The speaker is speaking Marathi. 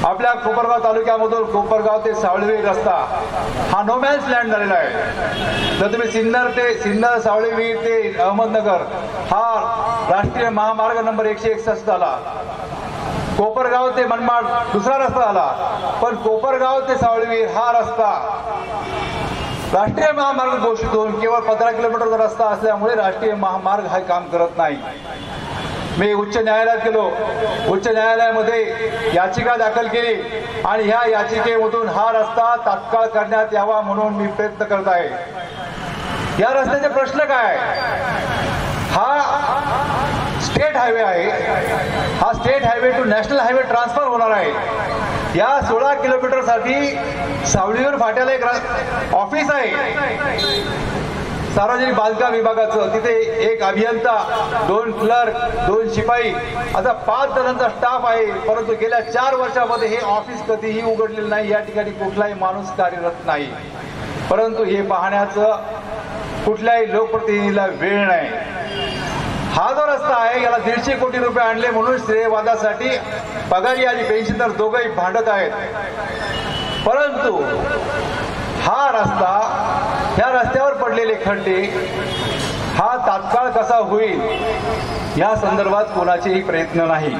आपल्या कोपरगाव तालुक्यामधून कोपरगाव ते सावळीवीर रस्ता हा नो मॅन्स लँड झालेला आहे। जर तुम्ही सिन्नर सावळीवीर ते अहमदनगर हा राष्ट्रीय महामार्ग नंबर 161 झाला, कोपरगाव ते मनमाड दुसरा रस्ता झाला, पण कोपरगाव ते सावळीवीर हा रस्ता राष्ट्रीय महामार्ग घोषित होऊन केवळ 15 किलोमीटरचा रस्ता असल्यामुळे राष्ट्रीय महामार्ग हा काम करत नाही। मी उच्च न्यायालयात गेलो, उच्च न्यायालयामध्ये याचिका दाखल केली आणि ह्या याचिकेमधून हा रस्ता तात्काळ करण्यात यावा म्हणून मी प्रयत्न करत आहे। या रस्त्याचे प्रश्न काय? हा स्टेट हायवे आहे, हा state highway to national highway transfer होणार आहे। या 16 किलोमीटर साठी सावळीवीर फाट्याला एक ऑफिस आहे सार्वजनिक बांधकाम विभागाचं, तिथे एक अभियंता, 2 क्लर्क, 2 शिपाई असा 5 जणांचा स्टाफ आहे, परंतु गेल्या 4 वर्षामध्ये हे ऑफिस कधीही उघडलेलं नाही। या ठिकाणी कुठलाही माणूस कार्यरत नाही, परंतु हे पाहण्याचं कुठल्याही लोकप्रतिनिधीला वेळ नाही। हा जो रस्ता आहे याला 150 कोटी रुपये आणले म्हणून श्रेयवादासाठी पगारी आणि पेन्शनर दोघंही भांडत आहेत, परंतु हा रस्ता, या रस्त्यावर पडलेले खड्डे हा तात्काळ कसा होईल या संदर्भात कोणाचेही प्रयत्न नाही।